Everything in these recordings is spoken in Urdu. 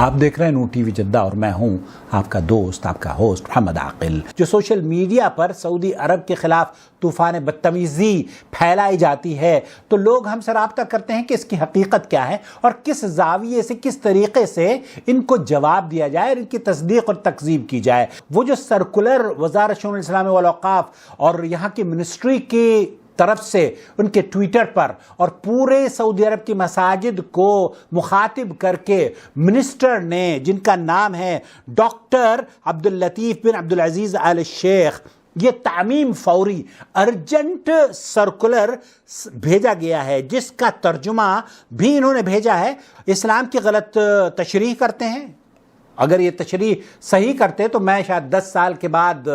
آپ دیکھ رہے ہیں نور ٹی وی جدہ اور میں ہوں آپ کا دوست، آپ کا ہوسٹ محمد عاقل۔ جو سوشل میڈیا پر سعودی عرب کے خلاف طوفان بدتمیزی پھیلائی جاتی ہے تو لوگ ہم سے رابطہ کرتے ہیں کہ اس کی حقیقت کیا ہے اور کس زاویے سے، کس طریقے سے ان کو جواب دیا جائے اور ان کی تصدیق اور تکذیب کی جائے۔ وہ جو سرکولر وزارت شؤون اسلامی والاوقاف اور یہاں کی منسٹری کی طرف سے ان کے ٹویٹر پر اور پورے سعودی عرب کی مساجد کو مخاطب کر کے منسٹر نے، جن کا نام ہے ڈاکٹر عبداللطیف بن عبدالعزیز آل شیخ، یہ تعمیم فوری ارجنٹ سرکولر بھیجا گیا ہے، جس کا ترجمہ بھی انہوں نے بھیجا ہے۔ اسلام کی غلط تشریح کرتے ہیں۔ اگر یہ تشریح صحیح کرتے تو میں شاید 10 سال کے بعد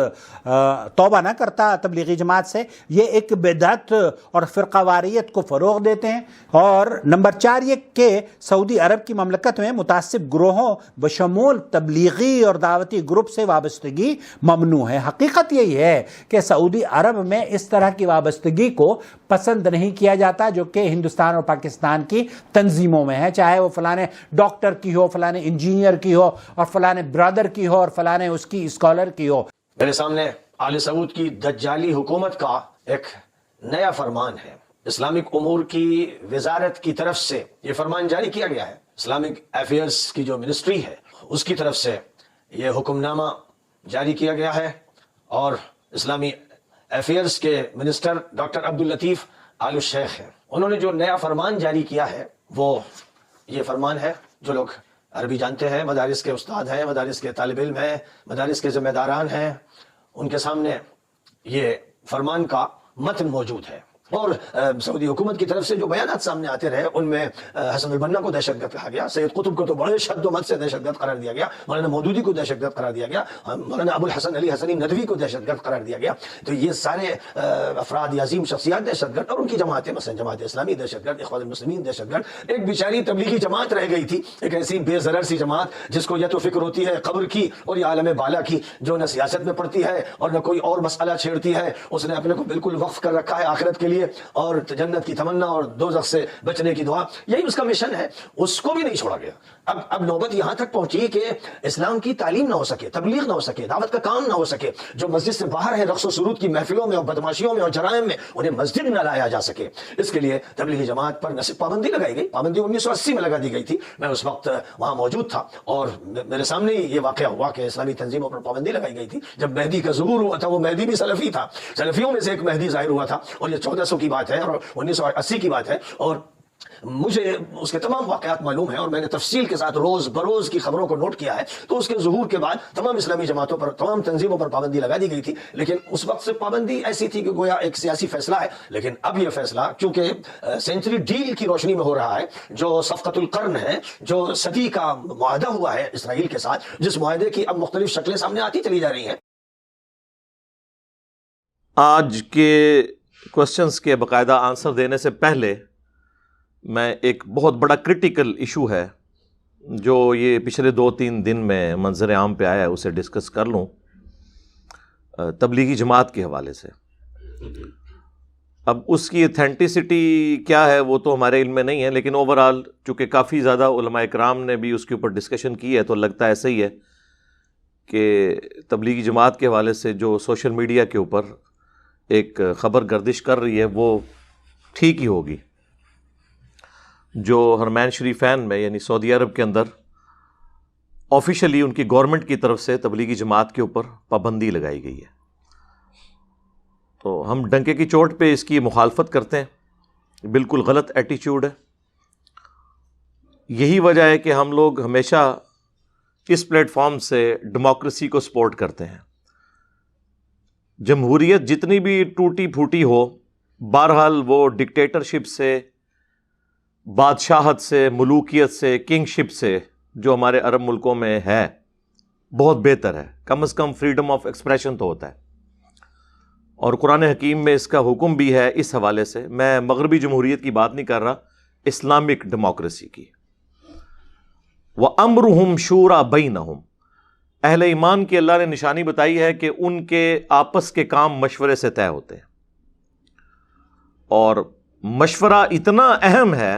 توبہ نہ کرتا تبلیغی جماعت سے۔ یہ ایک بدعت اور فرقہ واریت کو فروغ دیتے ہیں۔ اور نمبر 4 یہ کہ سعودی عرب کی مملکت میں متعصب گروہوں بشمول تبلیغی اور دعوتی گروپ سے وابستگی ممنوع ہے۔ حقیقت یہی ہے کہ سعودی عرب میں اس طرح کی وابستگی کو پسند نہیں کیا جاتا جو کہ ہندوستان اور پاکستان کی تنظیموں میں ہے، چاہے وہ فلانے ڈاکٹر کی ہو، فلانے انجینئر کی ہو اور فلانے برادر کی ہو اور فلانے اس کی اسکالر کی ہو۔ میرے سامنے آل سعود کی دجالی حکومت کا ایک نیا فرمان ہے۔ اسلامک امور کی وزارت کی طرف سے یہ فرمان جاری کیا گیا ہے۔ اسلامک افیئرز کی جو منسٹری ہے اس کی طرف سے یہ حکم نامہ جاری کیا گیا ہے، اور اسلامی افیئرز کے منسٹر ڈاکٹر عبداللطیف آل شیخ ہیں۔ انہوں نے جو نیا فرمان جاری کیا ہے وہ یہ فرمان ہے، جو لوگ عربی جانتے ہیں، مدارس کے استاد ہیں، مدارس کے طالب علم ہیں، مدارس کے ذمہ داران ہیں، ان کے سامنے یہ فرمان کا متن موجود ہے۔ اور سعودی حکومت کی طرف سے جو بیانات سامنے آتے رہے ان میں حسن البنا کو دہشت گرد کہا گیا، سید قطب کو تو بڑے شد و مت سے دہشت گرد قرار دیا گیا، مولانا مودودی کو دہشت گرد قرار دیا گیا، مولانا ابو الحسن علی حسنی ندوی کو دہشت گرد قرار دیا گیا۔ تو یہ سارے افراد یا عظیم شخصیات دہشت گرد، اور ان کی جماعتیں مثلا جماعت اسلامی دہشت گرد، اخوان المسلمین دہشت گرد۔ ایک بیچاری تبلیغی جماعت رہ گئی تھی، ایک ایسی بے ضرر سی جماعت جس کو یا تو فکر ہوتی ہے قبر کی اور یا عالم بالا کی، جو نہ سیاست میں پڑتی ہے اور نہ کوئی اور مسئلہ چھیڑتی ہے۔ اس نے اپنے کو بالکل وقف کر رکھا ہے آخرت کے لیے اور جنت کی تمنا اور دوزخ سے بچنے کی دعا، یہی اس کا مشن ہے۔ اس کو بھی نہیں چھوڑا گیا۔ اب نوبت یہاں تک پہنچی کہ اسلام کی تعلیم نہ ہو سکے، تبلیغ نہ ہو سکے، دعوت کا کام نہ ہو سکے۔ جو مسجد سے باہر ہے رقص و سرود کی محفلوں میں اور بدماشیوں میں اور جرائم میں، انہیں مسجد نہ لایا جا سکے۔ اس کے لیے تبلیغی جماعت پر نہ صرف پابندی لگائی گئی، پابندی 1980 میں لگا دی گئی تھی، میں اس وقت وہاں موجود تھا اور میرے سامنے ہی یہ واقعہ ہوا کہ اسلامی تنظیموں پر پابندی لگائی گئی تھی۔ جب مہدی کا ظہور ہوا تھا، وہ مہدی بھی سلفی تھا، سلفیوں میں سے ایک مہدی ظاہر ہوا تھا، اور یہ 1400 کی بات ہے اور 1980 کی بات ہے، اور مجھے اس کے تمام واقعات معلوم ہیں اور میں نے تفصیل کے ساتھ روز بروز کی خبروں کو نوٹ کیا ہے۔ تو اس کے ظہور کے بعد تمام اسلامی جماعتوں پر، تمام تنظیموں پر پابندی لگا دی گئی تھی، لیکن اس وقت سے پابندی ایسی تھی کہ گویا ایک سیاسی فیصلہ ہے۔ لیکن اب یہ فیصلہ چونکہ سینچری ڈیل کی روشنی میں ہو رہا ہے، جو صفقۃ القرن ہے، جو صدی کا معاہدہ ہوا ہے اسرائیل کے ساتھ، جس معاہدے کی اب مختلف شکلیں سامنے آتی چلی جا رہی ہیں۔ آج کے کوسچنز کے باقاعدہ آنسر دینے سے پہلے میں ایک بہت بڑا کرٹیکل ایشو ہے جو یہ پچھلے 2-3 دن میں منظر عام پہ آیا ہے اسے ڈسکس کر لوں، تبلیغی جماعت کے حوالے سے۔ اب اس کی ایتھینٹسٹی کیا ہے وہ تو ہمارے علم میں نہیں ہے، لیکن اوورآل چونکہ کافی زیادہ علماء کرام نے بھی اس کے اوپر ڈسکشن کی ہے تو لگتا ہے ایسا ہی ہے کہ تبلیغی جماعت کے حوالے سے جو سوشل میڈیا کے اوپر ایک خبر گردش کر رہی ہے وہ ٹھیک ہی ہوگی۔ جو حرمین شریفین میں یعنی سعودی عرب کے اندر آفیشلی ان کی گورنمنٹ کی طرف سے تبلیغی جماعت کے اوپر پابندی لگائی گئی ہے، تو ہم ڈنکے کی چوٹ پہ اس کی مخالفت کرتے ہیں۔ بالکل غلط ایٹیچیوڈ ہے۔ یہی وجہ ہے کہ ہم لوگ ہمیشہ اس پلیٹ فارم سے ڈیموکریسی کو سپورٹ کرتے ہیں۔ جمہوریت جتنی بھی ٹوٹی پھوٹی ہو، بہرحال وہ ڈکٹیٹرشپ سے، بادشاہت سے، ملوکیت سے، کنگ شپ سے جو ہمارے عرب ملکوں میں ہے بہت بہتر ہے۔ کم از کم فریڈم آف ایکسپریشن تو ہوتا ہے، اور قرآن حکیم میں اس کا حکم بھی ہے۔ اس حوالے سے میں مغربی جمہوریت کی بات نہیں کر رہا، اسلامک ڈیموکریسی کی۔ وَأَمْرُهُمْ شُورَى بَيْنَهُمْ، اہل ایمان کی اللہ نے نشانی بتائی ہے کہ ان کے آپس کے کام مشورے سے طے ہوتے ہیں، اور مشورہ اتنا اہم ہے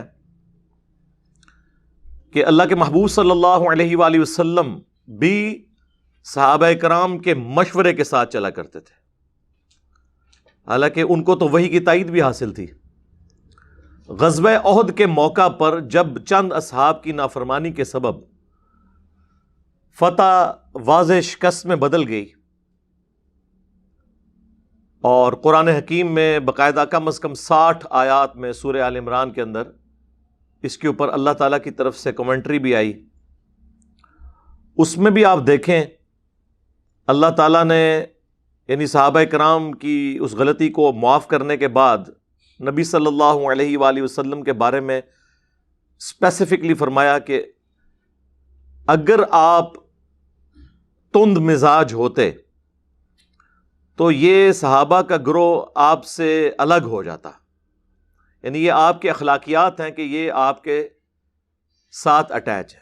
کہ اللہ کے محبوب صلی اللہ علیہ وآلہ وسلم بھی صحابہ کرام کے مشورے کے ساتھ چلا کرتے تھے، حالانکہ ان کو تو وحی کی تائید بھی حاصل تھی۔ غزوہ احد کے موقع پر جب چند اصحاب کی نافرمانی کے سبب فتح واضح شکست میں بدل گئی، اور قرآن حکیم میں باقاعدہ کم از کم 60 آیات میں سورہ آل عمران کے اندر اس کے اوپر اللہ تعالیٰ کی طرف سے کمنٹری بھی آئی، اس میں بھی آپ دیکھیں اللہ تعالیٰ نے یعنی صحابہ کرام کی اس غلطی کو معاف کرنے کے بعد نبی صلی اللہ علیہ وآلہ وسلم کے بارے میں اسپیسیفکلی فرمایا کہ اگر آپ تند مزاج ہوتے تو یہ صحابہ کا گروہ آپ سے الگ ہو جاتا، یعنی یہ آپ کے اخلاقیات ہیں کہ یہ آپ کے ساتھ اٹیچ ہے،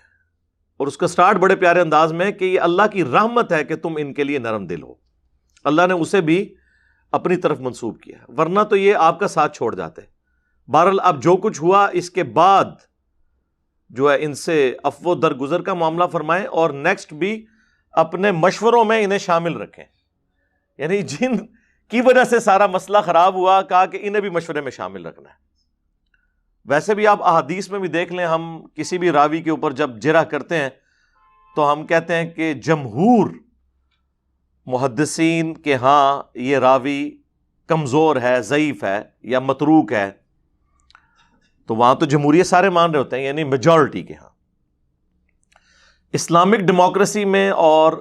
اور اس کا سٹارٹ بڑے پیارے انداز میں کہ یہ اللہ کی رحمت ہے کہ تم ان کے لیے نرم دل ہو، اللہ نے اسے بھی اپنی طرف منسوب کیا، ورنہ تو یہ آپ کا ساتھ چھوڑ جاتے۔ بہرحال اب جو کچھ ہوا اس کے بعد جو ہے ان سے عفو درگزر کا معاملہ فرمائیں، اور نیکسٹ بھی اپنے مشوروں میں انہیں شامل رکھیں، یعنی جن کی وجہ سے سارا مسئلہ خراب ہوا کہا کہ انہیں بھی مشورے میں شامل رکھنا ہے۔ ویسے بھی آپ احادیث میں بھی دیکھ لیں، ہم کسی بھی راوی کے اوپر جب جرح کرتے ہیں تو ہم کہتے ہیں کہ جمہور محدثین کے ہاں یہ راوی کمزور ہے، ضعیف ہے یا متروک ہے، تو وہاں تو جمہوریت سارے مان رہے ہوتے ہیں، یعنی میجورٹی کے ہاں۔ اسلامک ڈیموکریسی میں اور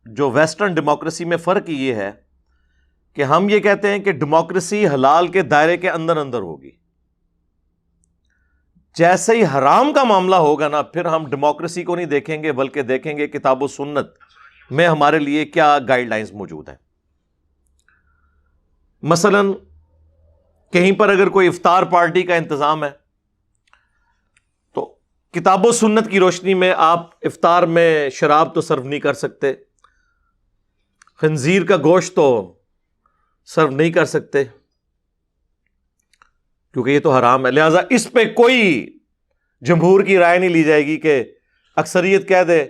جو ویسٹرن ڈیموکریسی میں فرق یہ ہے کہ ہم یہ کہتے ہیں کہ ڈیموکریسی حلال کے دائرے کے اندر اندر ہوگی، جیسے ہی حرام کا معاملہ ہوگا نا پھر ہم ڈیموکریسی کو نہیں دیکھیں گے بلکہ دیکھیں گے کتاب و سنت میں ہمارے لیے کیا گائیڈ لائنز موجود ہیں۔ مثلا کہیں پر اگر کوئی افطار پارٹی کا انتظام ہے تو کتاب و سنت کی روشنی میں آپ افطار میں شراب تو سرو نہیں کر سکتے، خنزیر کا گوشت تو سرو نہیں کر سکتے کیونکہ یہ تو حرام ہے، لہذا اس پہ کوئی جمہور کی رائے نہیں لی جائے گی کہ اکثریت کہہ دے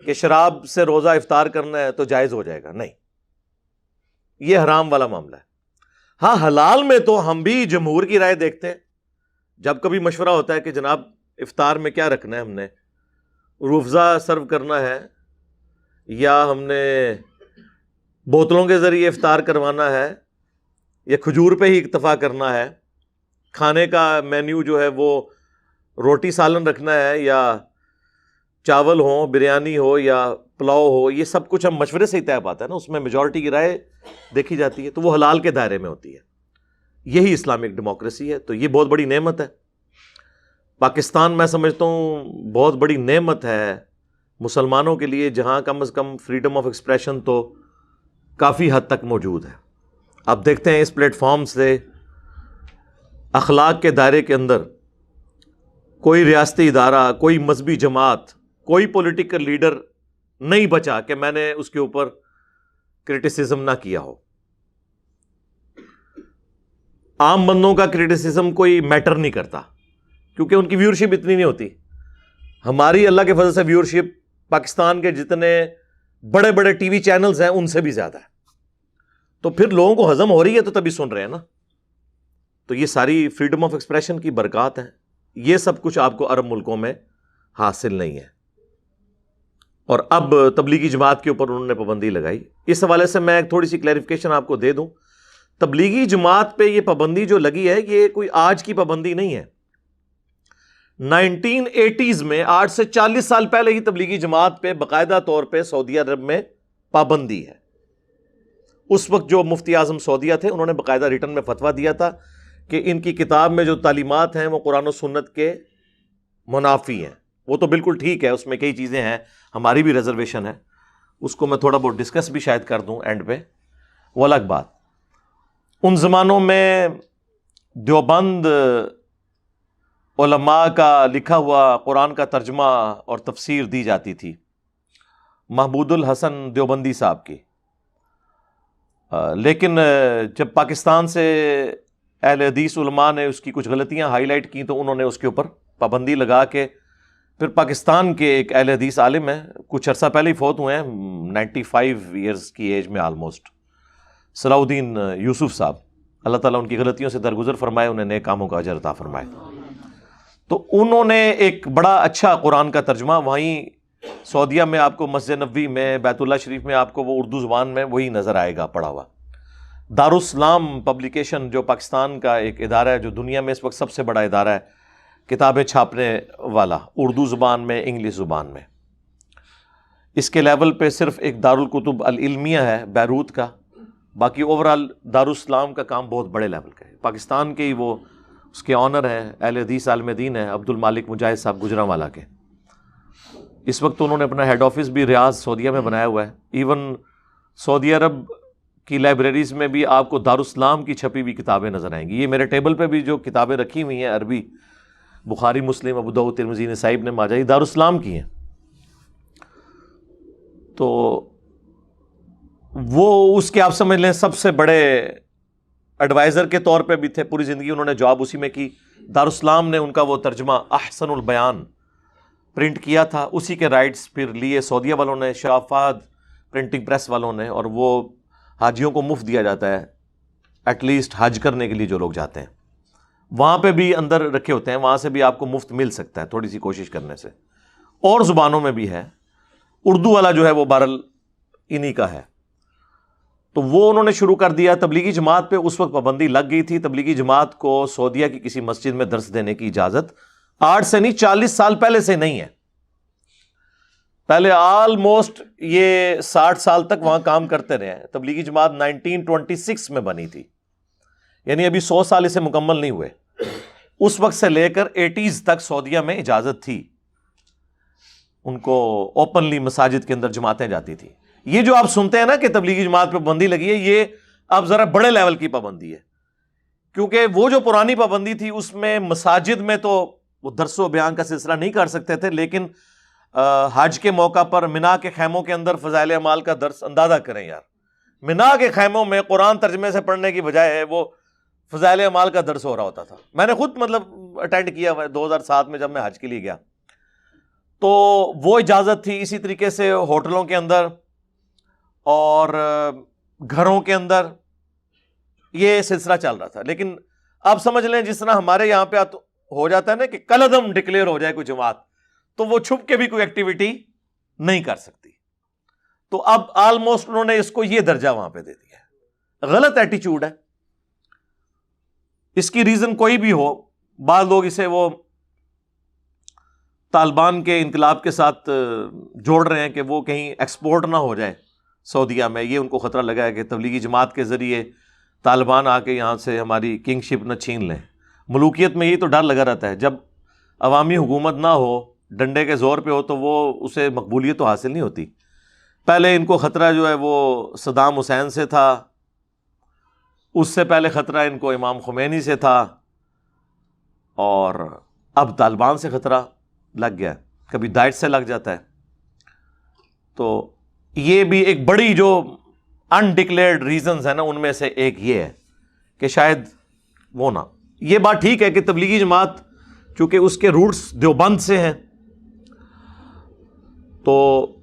کہ شراب سے روزہ افطار کرنا ہے تو جائز ہو جائے گا، نہیں، یہ حرام والا معاملہ ہے۔ ہاں حلال میں تو ہم بھی جمہور کی رائے دیکھتے ہیں، جب کبھی مشورہ ہوتا ہے کہ جناب افطار میں کیا رکھنا ہے، ہم نے روح افزا سرو کرنا ہے یا ہم نے بوتلوں کے ذریعے افطار کروانا ہے یا کھجور پہ ہی اکتفا کرنا ہے، کھانے کا مینیو جو ہے وہ روٹی سالن رکھنا ہے یا چاول ہو، بریانی ہو یا پلاؤ ہو، یہ سب کچھ ہم مشورے سے ہی طے پاتا ہے نا، اس میں میجورٹی کی رائے دیکھی جاتی ہے، تو وہ حلال کے دائرے میں ہوتی ہے۔ یہی اسلامک ڈیموکریسی ہے، تو یہ بہت بڑی نعمت ہے۔ پاکستان میں سمجھتا ہوں بہت بڑی نعمت ہے مسلمانوں کے لیے، جہاں کم از کم فریڈم آف ایکسپریشن تو کافی حد تک موجود ہے۔ اب دیکھتے ہیں اس پلیٹ فارم سے اخلاق کے دائرے کے اندر کوئی ریاستی ادارہ، کوئی مذہبی جماعت، کوئی پولیٹیکل لیڈر نہیں بچا کہ میں نے اس کے اوپر کرٹیسزم نہ کیا ہو۔ عام بندوں کا کرٹیسزم کوئی میٹر نہیں کرتا کیونکہ ان کی ویورشپ اتنی نہیں ہوتی۔ ہماری اللہ کے فضل سے ویورشپ پاکستان کے جتنے بڑے بڑے ٹی وی چینلز ہیں ان سے بھی زیادہ ہے، تو پھر لوگوں کو ہضم ہو رہی ہے تو تبھی سن رہے ہیں نا۔ تو یہ ساری فریڈم آف ایکسپریشن کی برکات ہیں، یہ سب کچھ آپ کو عرب ملکوں میں حاصل نہیں ہے۔ اور اب تبلیغی جماعت کے اوپر انہوں نے پابندی لگائی، اس حوالے سے میں ایک تھوڑی سی کلیریفیکیشن آپ کو دے دوں۔ تبلیغی جماعت پہ یہ پابندی جو لگی ہے یہ کوئی آج کی پابندی نہیں ہے، 1980s میں 8 سے 40 سال پہلے ہی تبلیغی جماعت پہ باقاعدہ طور پہ سعودی عرب میں پابندی ہے۔ اس وقت جو مفتی اعظم سعودیہ تھے انہوں نے باقاعدہ ریٹن میں فتویٰ دیا تھا کہ ان کی کتاب میں جو تعلیمات ہیں وہ قرآن و سنت کے منافی ہیں۔ وہ تو بالکل ٹھیک ہے، اس میں کئی چیزیں ہیں، ہماری بھی ریزرویشن ہے، اس کو میں تھوڑا بہت ڈسکس بھی شاید کر دوں اینڈ پہ، وہ الگ بات۔ ان زمانوں میں دیوبند علماء کا لکھا ہوا قرآن کا ترجمہ اور تفسیر دی جاتی تھی، محمود الحسن دیوبندی صاحب کی، لیکن جب پاکستان سے اہل حدیث علماء نے اس کی کچھ غلطیاں ہائی لائٹ کی تو انہوں نے اس کے اوپر پابندی لگا کے پھر پاکستان کے ایک اہل حدیث عالم ہیں، کچھ عرصہ پہلے ہی فوت ہوئے ہیں، 95 ایئرز کی ایج میں آلموسٹ، صلاح الدین یوسف صاحب، اللہ تعالیٰ ان کی غلطیوں سے درگزر فرمائے، انہیں نیک کاموں کا اجر عطا فرمائے۔ تو انہوں نے ایک بڑا اچھا قرآن کا ترجمہ، وہیں سعودیہ میں آپ کو مسجد نبوی میں، بیت اللہ شریف میں آپ کو وہ اردو زبان میں وہی نظر آئے گا پڑھا ہوا۔ دارالاسلام پبلیکیشن جو پاکستان کا ایک ادارہ ہے، جو دنیا میں اس وقت سب سے بڑا ادارہ ہے کتابیں چھاپنے والا، اردو زبان میں، انگلش زبان میں، اس کے لیول پہ صرف ایک دارالکتب العلمیہ ہے بیروت کا، باقی اوورال دارالاسلام کا کام بہت بڑے لیول کا ہے۔ پاکستان کے ہی وہ اس کے آنر ہیں، اہل حدیث عالم دین ہیں، عبد المالک مجاہد صاحب گجرانوالہ کے۔ اس وقت انہوں نے اپنا ہیڈ آفس بھی ریاض سعودیہ میں بنایا ہوا ہے۔ ایون سعودی عرب کی لائبریریز میں بھی آپ کو دارالاسلام کی چھپی ہوئی کتابیں نظر آئیں گی۔ یہ میرے ٹیبل پہ بھی جو کتابیں رکھی ہوئی ہیں عربی، بخاری، مسلم، ابو داؤد، ترمذی، نسائی، ابن ماجہ، یہ دارالاسلام کی ہیں۔ تو وہ اس کے آپ سمجھ لیں سب سے بڑے ایڈوائزر کے طور پہ بھی تھے، پوری زندگی انہوں نے جاب اسی میں کی۔ دارالاسلام نے ان کا وہ ترجمہ احسن البیان پرنٹ کیا تھا، اسی کے رائٹس پھر لیے سعودیہ والوں نے، شاہ فہد پرنٹنگ پریس والوں نے، اور وہ حاجیوں کو مفت دیا جاتا ہے، ایٹ لیسٹ حج کرنے کے لیے جو لوگ جاتے ہیں وہاں پہ بھی اندر رکھے ہوتے ہیں، وہاں سے بھی آپ کو مفت مل سکتا ہے تھوڑی سی کوشش کرنے سے۔ اور زبانوں میں بھی ہے، اردو والا جو ہے وہ بہرحال انہی کا ہے۔ تو وہ انہوں نے شروع کر دیا۔ تبلیغی جماعت پہ اس وقت پابندی لگ گئی تھی، تبلیغی جماعت کو سعودیہ کی کسی مسجد میں درس دینے کی اجازت 8 سے نہیں 40 سال پہلے سے نہیں ہے۔ پہلے آلموسٹ یہ 60 سال تک وہاں کام کرتے رہے ہیں۔ تبلیغی جماعت 1926 میں بنی تھی، یعنی ابھی 100 سال اسے مکمل نہیں ہوئے۔ اس وقت سے لے کر 80s تک سعودیہ میں اجازت تھی، ان کو اوپنلی مساجد کے اندر جماعتیں جاتی تھی۔ یہ جو آپ سنتے ہیں نا کہ تبلیغی جماعت پہ پابندی لگی ہے، یہ اب ذرا بڑے لیول کی پابندی ہے، کیونکہ وہ جو پرانی پابندی تھی اس میں مساجد میں تو وہ درس و بیان کا سلسلہ نہیں کر سکتے تھے، لیکن حج کے موقع پر منا کے خیموں کے اندر فضائل اعمال کا درس، اندازہ کریں یار، منا کے خیموں میں قرآن ترجمے سے پڑھنے کی بجائے وہ فضائل اعمال کا درس ہو رہا ہوتا تھا۔ میں نے خود اٹینڈ کیا 2007 میں جب میں حج کے لیے گیا، تو وہ اجازت تھی۔ اسی طریقے سے ہوٹلوں کے اندر اور گھروں کے اندر یہ سلسلہ چل رہا تھا۔ لیکن آپ سمجھ لیں جس طرح ہمارے یہاں پہ ہو جاتا ہے نا کہ کل عدم ڈکلیئر ہو جائے کوئی جماعت، تو وہ چھپ کے بھی کوئی ایکٹیویٹی نہیں کر سکتی۔ تو اب آلموسٹ انہوں نے اس کو یہ درجہ وہاں پہ دے دیا ہے۔ غلط ایٹیچیوڈ ہے، اس کی ریزن کوئی بھی ہو۔ بعض لوگ اسے وہ طالبان کے انقلاب کے ساتھ جوڑ رہے ہیں کہ وہ کہیں ایکسپورٹ نہ ہو جائے سعودیہ میں، یہ ان کو خطرہ لگا ہے کہ تبلیغی جماعت کے ذریعے طالبان آ کے یہاں سے ہماری کنگ شپ نہ چھین لیں۔ ملوکیت میں یہ تو ڈر لگا رہتا ہے، جب عوامی حکومت نہ ہو، ڈنڈے کے زور پہ ہو، تو وہ اسے مقبولیت تو حاصل نہیں ہوتی۔ پہلے ان کو خطرہ جو ہے وہ صدام حسین سے تھا، اس سے پہلے خطرہ ان کو امام خمینی سے تھا، اور اب طالبان سے خطرہ لگ گیا، کبھی داعش سے لگ جاتا ہے۔ تو یہ بھی ایک بڑی جو انڈکلیئرڈ ریزنز ہیں نا، ان میں سے ایک یہ ہے کہ شاید وہ نہ۔ یہ بات ٹھیک ہے کہ تبلیغی جماعت چونکہ اس کے روٹس دیوبند سے ہیں، تو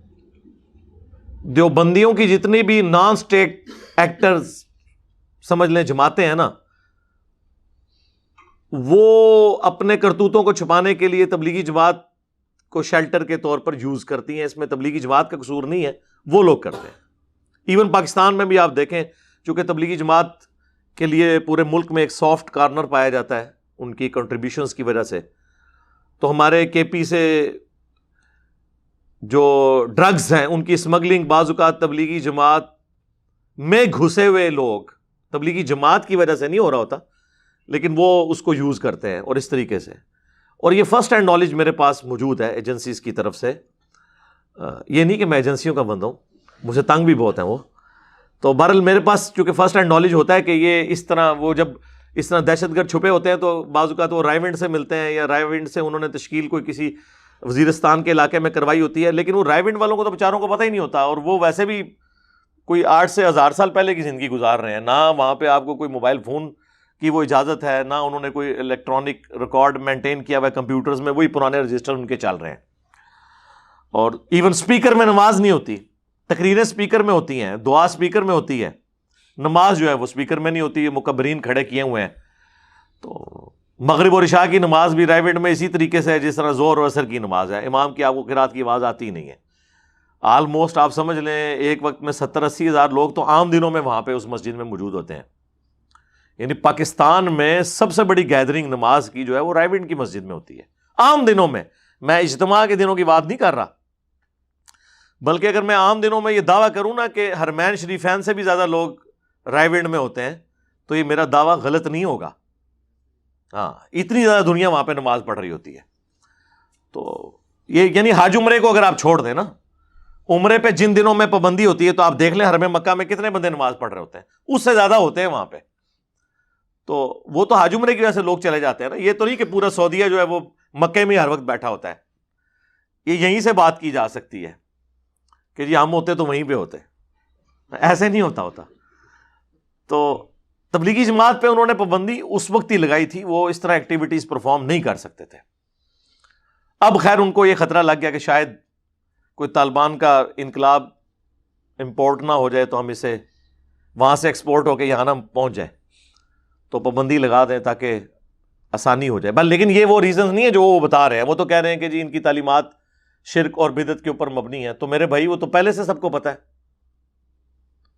دیوبندیوں کی جتنی بھی نان اسٹیٹ ایکٹرز سمجھ لیں جماعتیں ہیں نا، وہ اپنے کرتوتوں کو چھپانے کے لیے تبلیغی جماعت کو شیلٹر کے طور پر یوز کرتی ہیں۔ اس میں تبلیغی جماعت کا قصور نہیں ہے، وہ لوگ کرتے ہیں۔ ایون پاکستان میں بھی آپ دیکھیں، چونکہ تبلیغی جماعت کے لیے پورے ملک میں ایک سافٹ کارنر پایا جاتا ہے ان کی کنٹریبیوشنز کی وجہ سے، تو ہمارے کے پی سے جو ڈرگز ہیں ان کی اسمگلنگ بعض اوقات تبلیغی جماعت میں گھسے ہوئے لوگ، تبلیغی جماعت کی وجہ سے نہیں ہو رہا ہوتا، لیکن وہ اس کو یوز کرتے ہیں، اور اس طریقے سے۔ اور یہ فرسٹ ہینڈ نالج میرے پاس موجود ہے ایجنسیز کی طرف سے۔ یہ نہیں کہ میں ایجنسیوں کا بندہ ہوں، مجھے تنگ بھی بہت ہیں وہ، تو بہرحال میرے پاس چونکہ فرسٹ ہینڈ نالج ہوتا ہے کہ یہ اس طرح، وہ جب اس طرح دہشت گرد چھپے ہوتے ہیں تو بعض اوقات وہ رائے ونڈ سے ملتے ہیں، یا رائے ونڈ سے انہوں نے تشکیل کوئی کسی وزیرستان کے علاقے میں کروائی ہوتی ہے، لیکن وہ رائے ونڈ والوں کو تو بیچاروں کو پتہ ہی نہیں ہوتا، اور وہ ویسے بھی کوئی 8 سے 1000 سال پہلے کی زندگی گزار رہے ہیں، نہ وہاں پہ آپ کو کوئی موبائل فون کی وہ اجازت ہے، نہ انہوں نے کوئی الیکٹرانک ریکارڈ مینٹین کیا ہوا ہے کمپیوٹرز میں، وہی پرانے رجسٹر ان کے چل رہے ہیں۔ اور ایون سپیکر میں نماز نہیں ہوتی، تقریریں سپیکر میں ہوتی ہیں، دعا سپیکر میں ہوتی ہے، نماز جو ہے وہ سپیکر میں نہیں ہوتی، یہ مکبرین کھڑے کیے ہوئے ہیں. تو مغرب اور عشاء کی نماز بھی پرائیویٹ میں اسی طریقے سے ہے جس طرح ظہر اور عصر کی نماز ہے. امام کی آپ کو قرات کی آواز آتی ہی نہیں ہے. آلموسٹ آپ سمجھ لیں ایک وقت میں 70-80 ہزار لوگ تو عام دنوں میں وہاں پہ اس مسجد میں موجود ہوتے ہیں. یعنی پاکستان میں سب سے بڑی گیدرنگ نماز کی جو ہے وہ رائیونڈ کی مسجد میں ہوتی ہے عام دنوں میں. میں اجتماع کے دنوں کی بات نہیں کر رہا، بلکہ اگر میں عام دنوں میں یہ دعویٰ کروں نا کہ حرمین شریفین سے بھی زیادہ لوگ رائیونڈ میں ہوتے ہیں تو یہ میرا دعویٰ غلط نہیں ہوگا. ہاں، اتنی زیادہ دنیا وہاں پہ نماز پڑھ رہی ہوتی ہے. تو یہ یعنی حج عمرے کو اگر آپ چھوڑ دیں نا، عمرے پہ جن دنوں میں پابندی ہوتی ہے تو آپ دیکھ لیں حرم مکہ میں کتنے بندے نماز پڑھ رہے ہوتے ہیں، اس سے زیادہ ہوتے ہیں وہاں پہ. تو وہ تو حج عمرے کی وجہ سے لوگ چلے جاتے ہیں نا، یہ تو نہیں کہ پورا سعودیہ جو ہے وہ مکے میں ہر وقت بیٹھا ہوتا ہے. یہ یہیں سے بات کی جا سکتی ہے کہ جی ہم ہوتے تو وہیں پہ ہوتے، ایسے نہیں ہوتا. تو تبلیغی جماعت پہ انہوں نے پابندی اس وقت ہی لگائی تھی، وہ اس طرح ایکٹیویٹیز پرفارم نہیں کر سکتے تھے. اب خیر ان کو یہ خطرہ لگ گیا کہ شاید کوئی طالبان کا انقلاب امپورٹ نہ ہو جائے تو ہم اسے وہاں سے ایکسپورٹ ہو کے یہاں نہ پہنچ جائے، تو پابندی لگا دیں تاکہ آسانی ہو جائے. لیکن یہ وہ ریزنز نہیں ہے جو وہ بتا رہے ہیں. وہ تو کہہ رہے ہیں کہ جی ان کی تعلیمات شرک اور بدعت کے اوپر مبنی ہیں. تو میرے بھائی وہ تو پہلے سے سب کو پتا ہے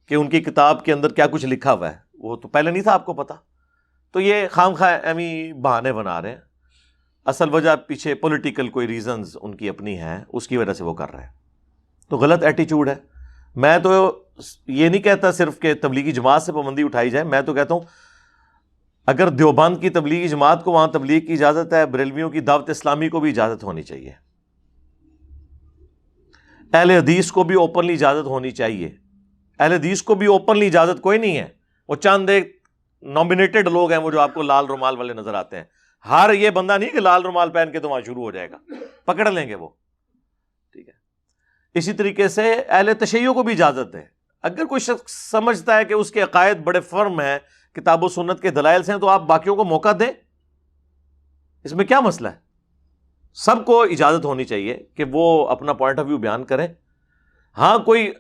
کہ ان کی کتاب کے اندر کیا کچھ لکھا ہوا ہے، وہ تو پہلے نہیں تھا آپ کو پتا. تو یہ خام خواہ ایمی بہانے بنا رہے ہیں. اصل وجہ پیچھے پولیٹیکل کوئی ریزنز ان کی اپنی ہیں، اس کی وجہ سے وہ کر رہے ہیں. تو غلط ایٹیچیوڈ ہے. میں تو یہ نہیں کہتا صرف کہ تبلیغی جماعت سے پابندی اٹھائی جائے، میں تو کہتا ہوں اگر دیوبند کی تبلیغی جماعت کو وہاں تبلیغ کی اجازت ہے، بریلویوں کی دعوت اسلامی کو بھی اجازت ہونی چاہیے، اہل حدیث کو بھی اوپنلی اجازت ہونی چاہیے. اہل حدیث کو بھی اوپنلی اجازت کوئی نہیں ہے، وہ چند ایک نامینیٹڈ لوگ ہیں وہ جو آپ کو لال رومال والے نظر آتے ہیں. ہر یہ بندہ نہیں کہ لال رومال پہن کے تو وہاں شروع ہو جائے گا، پکڑ لیں گے وہ. ٹھیک ہے. اسی طریقے سے اہل تشیع کو بھی اجازت ہے. اگر کوئی شخص سمجھتا ہے کہ اس کے عقائد بڑے فرم ہیں، کتاب و سنت کے دلائل سے ہیں، تو آپ باقیوں کو موقع دیں، اس میں کیا مسئلہ ہے؟ سب کو اجازت ہونی چاہیے کہ وہ اپنا پوائنٹ آف ویو بیان کریں. ہاں، کوئی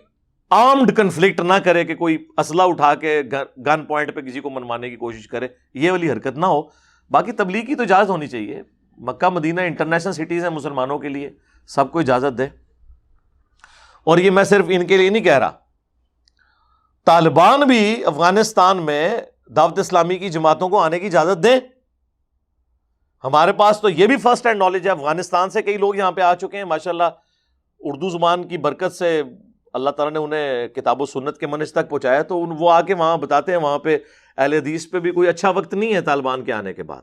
آرمڈ کنفلکٹ نہ کرے کہ کوئی اسلحہ اٹھا کے گن پوائنٹ پہ کسی کو منوانے کی کوشش کرے، یہ والی حرکت نہ ہو. باقی تبلیغ کی تو اجازت ہونی چاہیے. مکہ مدینہ انٹرنیشنل سٹیز ہیں مسلمانوں کے لیے، سب کو اجازت دے. اور یہ میں صرف ان کے لیے نہیں کہہ رہا، طالبان بھی افغانستان میں دعوت اسلامی کی جماعتوں کو آنے کی اجازت دیں. ہمارے پاس تو یہ بھی فرسٹ ہینڈ نالج ہے، افغانستان سے کئی لوگ یہاں پہ آ چکے ہیں ماشاءاللہ. اردو زبان کی برکت سے اللہ تعالیٰ نے انہیں کتاب و سنت کے منہج تک پہنچایا، تو وہ آ کے وہاں بتاتے ہیں وہاں پہ اہل حدیث پہ بھی کوئی اچھا وقت نہیں ہے طالبان کے آنے کے بعد.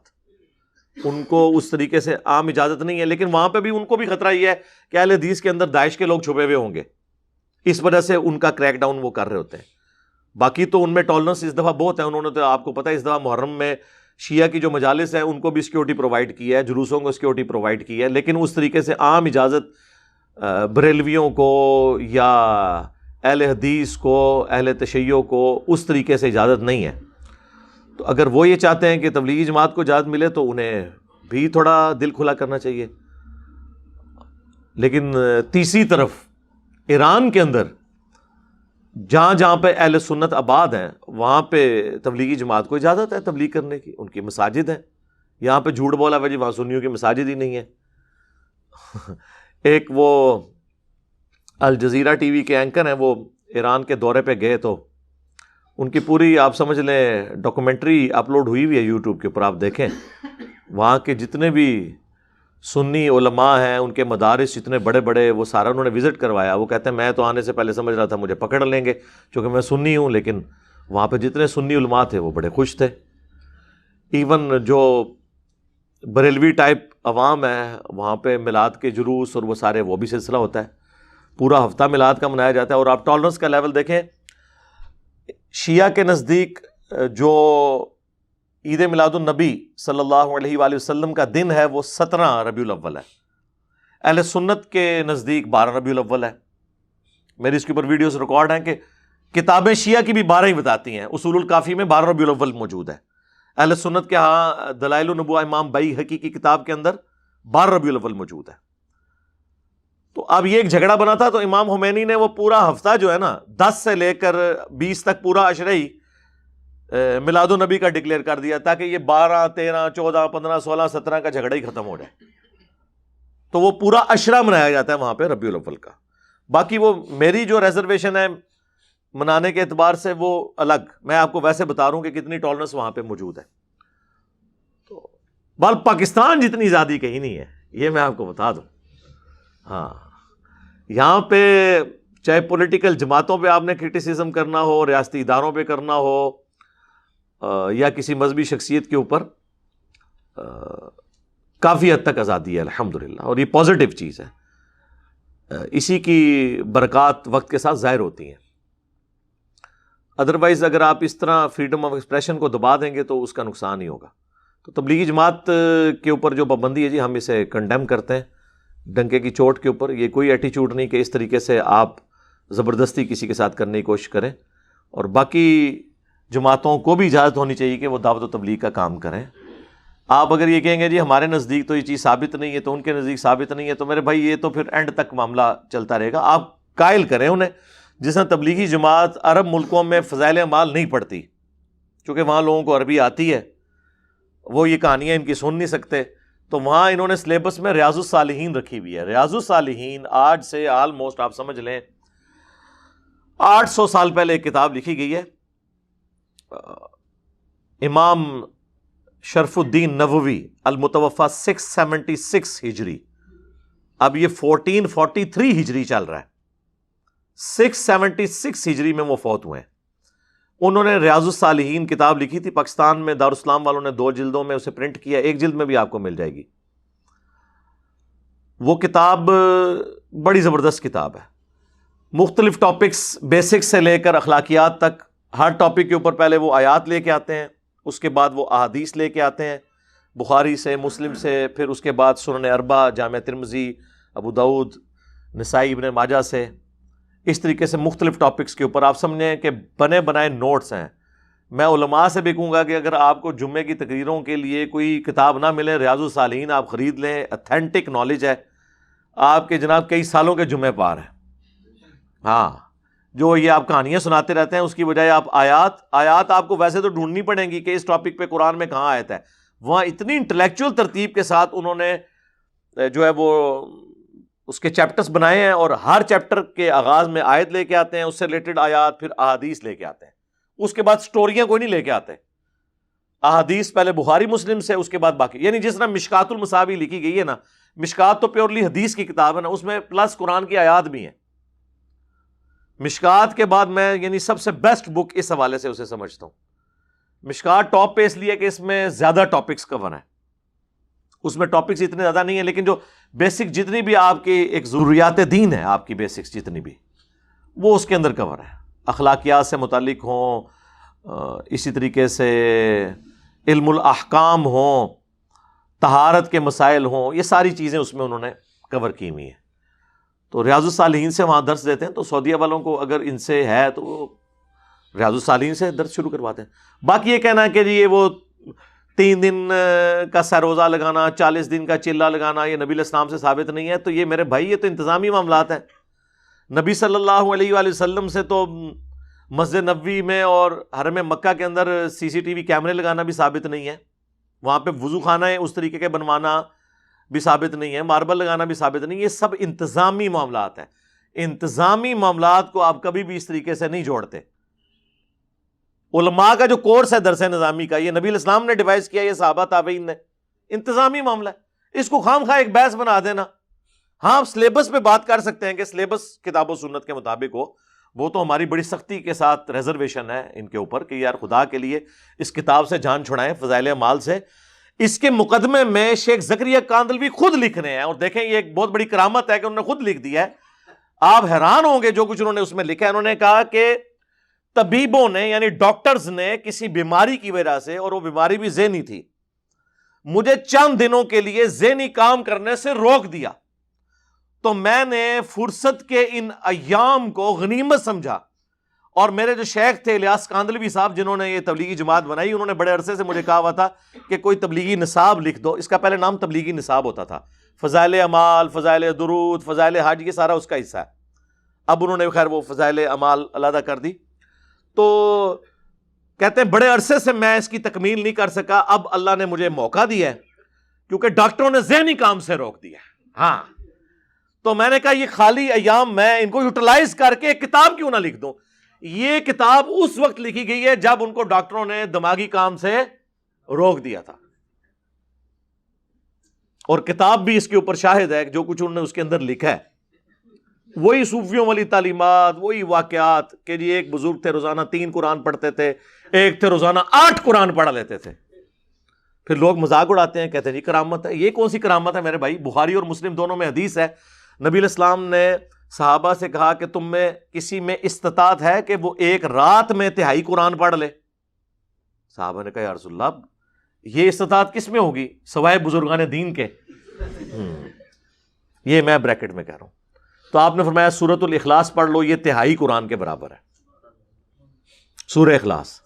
ان کو اس طریقے سے عام اجازت نہیں ہے، لیکن وہاں پہ بھی ان کو بھی خطرہ یہ ہے کہ اہل حدیث کے اندر داعش کے لوگ چھپے ہوئے ہوں گے، اس وجہ سے ان کا کریک ڈاؤن وہ کر رہے ہوتے ہیں. باقی تو ان میں ٹالرنس اس دفعہ بہت ہے. انہوں نے تو آپ کو پتہ ہے اس دفعہ محرم میں شیعہ کی جو مجالس ہیں ان کو بھی سیکیورٹی پرووائڈ کی ہے، جلوسوں کو سیکیورٹی پرووائڈ کی ہے، لیکن اس طریقے سے عام اجازت بریلویوں کو یا اہل حدیث کو، اہل تشیع کو اس طریقے سے اجازت نہیں ہے. تو اگر وہ یہ چاہتے ہیں کہ تبلیغی جماعت کو اجازت ملے تو انہیں بھی تھوڑا دل کھلا کرنا چاہیے. لیکن تیسری طرف ایران کے اندر جہاں جہاں پہ اہل سنت آباد ہیں وہاں پہ تبلیغی جماعت کو اجازت ہے تبلیغ کرنے کی، ان کی مساجد ہیں. یہاں پہ جھوٹ بولا وجہ وہاں سنیوں کی مساجد ہی نہیں ہے. ایک وہ الجزیرہ ٹی وی کے اینکر ہیں، وہ ایران کے دورے پہ گئے تو ان کی پوری آپ سمجھ لیں ڈاکومنٹری اپلوڈ ہوئی ہوئی ہے یوٹیوب کے اوپر، آپ دیکھیں. وہاں کے جتنے بھی سنی علماء ہیں، ان کے مدارس جتنے بڑے بڑے، وہ سارا انہوں نے وزٹ کروایا. وہ کہتے ہیں میں تو آنے سے پہلے سمجھ رہا تھا مجھے پکڑ لیں گے کیونکہ میں سنی ہوں، لیکن وہاں پہ جتنے سنی علماء تھے وہ بڑے خوش تھے. ایون جو بریلوی ٹائپ عوام ہے وہاں پہ میلاد کے جلوس اور وہ سارے وہ بھی سلسلہ ہوتا ہے، پورا ہفتہ میلاد کا منایا جاتا ہے. اور آپ ٹالرنس کا لیول دیکھیں، شیعہ کے نزدیک جو عید میلاد النبی صلی اللہ علیہ وآلہ وسلم کا دن ہے وہ 17 ربیع الاول ہے. اہل سنت کے نزدیک 12 ربیع الاول ہے. میری اس کے اوپر ویڈیوز ریکارڈ ہیں کہ کتابیں شیعہ کی بھی 12 ہی بتاتی ہیں. اصول الکافی میں 12 ربیع الاول موجود ہے. اہل سنت کے ہاں دلائل النبوہ امام بیہقی کی کتاب کے اندر 12 ربیع الاول موجود ہے. تو اب یہ ایک جھگڑا بنا تھا، تو امام خمینی نے وہ پورا ہفتہ جو ہے نا 10 سے لے کر 20 تک پورا عشرہ ہی میلاد النبی کا ڈکلیئر کر دیا، تاکہ یہ 12 13 14 15 16 17 کا جھگڑا ہی ختم ہو جائے. تو وہ پورا عشرہ منایا جاتا ہے وہاں پہ ربیع الاول کا. باقی وہ میری جو ریزرویشن ہے منانے کے اعتبار سے وہ الگ، میں آپ کو ویسے بتا رہا ہوں کہ کتنی ٹالرنس وہاں پہ موجود ہے. تو بال پاکستان جتنی زیادہ کہیں نہیں ہے، یہ میں آپ کو بتا دوں. ہاں یہاں پہ چاہے پولیٹیکل جماعتوں پہ آپ نے کرٹیسزم کرنا ہو، ریاستی اداروں پہ کرنا ہو، یا کسی مذہبی شخصیت کے اوپر، کافی حد تک آزادی ہے الحمدللہ، اور یہ پازیٹیو چیز ہے. اسی کی برکات وقت کے ساتھ ظاہر ہوتی ہیں. ادروائز اگر آپ اس طرح فریڈم آف ایکسپریشن کو دبا دیں گے تو اس کا نقصان ہی ہوگا. تو تبلیغی جماعت کے اوپر جو پابندی ہے جی، ہم اسے کنڈیم کرتے ہیں ڈنکے کی چوٹ کے اوپر. یہ کوئی ایٹیچیوڈ نہیں کہ اس طریقے سے آپ زبردستی کسی کے ساتھ کرنے کی کوشش کریں. اور باقی جماعتوں کو بھی اجازت ہونی چاہیے کہ وہ دعوت و تبلیغ کا کام کریں. آپ اگر یہ کہیں گے جی ہمارے نزدیک تو یہ چیز ثابت نہیں ہے، تو ان کے نزدیک ثابت نہیں ہے، تو میرے بھائی یہ تو پھر اینڈ تک معاملہ چلتا رہے گا. آپ قائل کریں انہیں. جس طرح تبلیغی جماعت عرب ملکوں میں فضائل اعمال نہیں پڑھتی، چونکہ وہاں لوگوں کو عربی آتی ہے، وہ یہ کہانیاں ان کی سن نہیں سکتے، تو وہاں انہوں نے سلیبس میں ریاض الصالحین رکھی ہوئی ہے. ریاض الصالحین آج سے آلموسٹ آپ سمجھ لیں 800 سال پہلے ایک کتاب لکھی گئی ہے. امام شرف الدین نووی المتوفی 676 ہجری، اب یہ 1443 ہجری چل رہا ہے، 676 ہجری میں وہ فوت ہوئے ہیں. انہوں نے ریاض الصالحین کتاب لکھی تھی. پاکستان میں دارالاسلام والوں نے 2 جلدوں میں اسے پرنٹ کیا، 1 جلد میں بھی آپ کو مل جائے گی. وہ کتاب بڑی زبردست کتاب ہے. مختلف ٹاپکس، بیسکس سے لے کر اخلاقیات تک، ہر ٹاپک کے اوپر پہلے وہ آیات لے کے آتے ہیں، اس کے بعد وہ احادیث لے کے آتے ہیں، بخاری سے، مسلم سے، پھر اس کے بعد سنن اربعہ، جامع ترمذی، ابو داؤد، نسائی، ابن ماجہ سے. اس طریقے سے مختلف ٹاپکس کے اوپر آپ سمجھیں کہ بنے بنائے نوٹس ہیں. میں علماء سے بھی کہوں گا کہ اگر آپ کو جمعے کی تقریروں کے لیے کوئی کتاب نہ ملے، ریاض الصالحین آپ خرید لیں. اتھینٹک نالج ہے، آپ کے جناب کئی سالوں کے جمعے پار ہیں. ہاں جو یہ آپ کہانیاں سناتے رہتے ہیں، اس کی بجائے آپ آیات آپ کو ویسے تو ڈھونڈنی پڑیں گی کہ اس ٹاپک پہ قرآن میں کہاں آیت ہے. وہاں اتنی انٹلیکچوئل ترتیب کے ساتھ انہوں نے جو ہے وہ اس کے چیپٹرز بنائے ہیں، اور ہر چیپٹر کے آغاز میں آیت لے کے آتے ہیں، اس سے ریلیٹڈ آیات، پھر احادیث لے کے آتے ہیں. اس کے بعد سٹوریاں کوئی نہیں لے کے آتے. احادیث پہلے بخاری مسلم سے، اس کے بعد باقی. یعنی جس طرح مشکات المصابیح لکھی گئی ہے نا، مشکات تو پیورلی حدیث کی کتاب ہے نا، اس میں پلس قرآن کی آیات بھی ہیں. مشکات کے بعد میں یعنی سب سے بیسٹ بک اس حوالے سے اسے سمجھتا ہوں. مشکات ٹاپ پہ اس لیے کہ اس میں زیادہ ٹاپکس کور ہیں. اس میں ٹاپکس اتنے زیادہ نہیں ہیں، لیکن جو بیسک جتنی بھی آپ کی ایک ضروریات دین ہے، آپ کی بیسکس جتنی بھی، وہ اس کے اندر کور ہے. اخلاقیات سے متعلق ہوں، اسی طریقے سے علم الاحکام ہوں، طہارت کے مسائل ہوں، یہ ساری چیزیں اس میں انہوں نے کور کی ہوئی ہیں. تو ریاض الصالحین سے وہاں درس دیتے ہیں. تو سعودیہ والوں کو اگر ان سے ہے تو وہ ریاض الصالحین سے درس شروع کرواتے ہیں. باقی یہ کہنا ہے کہ یہ وہ 3 دن کا سروزہ لگانا، 40 دن کا چلہ لگانا، یہ نبی علیہ السلام سے ثابت نہیں ہے. تو یہ میرے بھائی، یہ تو انتظامی معاملات ہیں. نبی صلی اللہ علیہ وآلہ وسلم سے تو مسجد نبوی میں اور حرم مکہ کے اندر CCTV کیمرے لگانا بھی ثابت نہیں ہے. وہاں پہ وضو خانہ ہے اس طریقے کے بنوانا بھی ثابت نہیں ہے، ماربل لگانا بھی ثابت نہیں. یہ سب انتظامی معاملات ہیں. انتظامی معاملات کو آپ کبھی بھی اس طریقے سے نہیں جوڑتے. علماء کا جو کورس ہے درس نظامی کا، یہ نبی علیہ السلام نے ڈیوائز کیا، یہ صحابہ تابعین نے. انتظامی معاملہ ہے، اس کو خام خواہ ایک بحث بنا دینا. ہاں آپ سلیبس پہ بات کر سکتے ہیں کہ سلیبس کتاب و سنت کے مطابق ہو، وہ تو ہماری بڑی سختی کے ساتھ ریزرویشن ہے ان کے اوپر کہ یار خدا کے لیے اس کتاب سے جان چھڑائیں، فضائل اعمال سے. اس کے مقدمے میں شیخ زکریا کاندلوی خود لکھ رہے ہیں، اور دیکھیں یہ ایک بہت بڑی کرامت ہے کہ انہوں نے خود لکھ دیا ہے. آپ حیران ہوں گے جو کچھ انہوں نے اس میں لکھا ہے. انہوں نے کہا کہ طبیبوں نے یعنی ڈاکٹرز نے کسی بیماری کی وجہ سے، اور وہ بیماری بھی ذہنی تھی، مجھے چند دنوں کے لیے ذہنی کام کرنے سے روک دیا، تو میں نے فرصت کے ان ایام کو غنیمت سمجھا. اور میرے جو شیخ تھے الیاس کاندلوی صاحب، جنہوں نے یہ تبلیغی جماعت بنائی، انہوں نے بڑے عرصے سے مجھے کہا ہوا تھا کہ کوئی تبلیغی نصاب لکھ دو. اس کا پہلے نام تبلیغی نصاب ہوتا تھا. فضائل اعمال، فضائل درود، فضائل حج، یہ سارا اس کا حصہ ہے. اب انہوں نے خیر وہ فضائل اعمال علیحدہ کر دی. تو کہتے ہیں بڑے عرصے سے میں اس کی تکمیل نہیں کر سکا، اب اللہ نے مجھے موقع دیا ہے کیونکہ ڈاکٹروں نے ذہنی کام سے روک دیا. ہاں تو میں نے کہا یہ خالی ایام میں ان کو یوٹیلائز کر کے ایک کتاب کیوں نہ لکھ دوں. یہ کتاب اس وقت لکھی گئی ہے جب ان کو ڈاکٹروں نے دماغی کام سے روک دیا تھا، اور کتاب بھی اس کے اوپر شاہد ہے جو کچھ انہوں نے اس کے اندر لکھا ہے. وہی صوفیوں والی تعلیمات، وہی واقعات کہ جی ایک بزرگ تھے روزانہ 3 قرآن پڑھتے تھے، ایک تھے روزانہ 8 قرآن پڑھ لیتے تھے. پھر لوگ مذاق اڑاتے ہیں، کہتے ہیں جی کرامت ہے. یہ کون سی کرامت ہے میرے بھائی؟ بخاری اور مسلم دونوں میں حدیث ہے، نبی علیہ السلام نے صحابہ سے کہا کہ تم میں کسی میں استطاعت ہے کہ وہ ایک رات میں 1/3 قرآن پڑھ لے؟ صحابہ نے کہا یا رسول اللہ یہ استطاعت کس میں ہوگی سوائے بزرگان دین کے؟ یہ میں بریکٹ میں کہہ رہا ہوں. تو آپ نے فرمایا سورۃ الاخلاص پڑھ لو، یہ 1/3 قرآن کے برابر ہے سورہ اخلاص.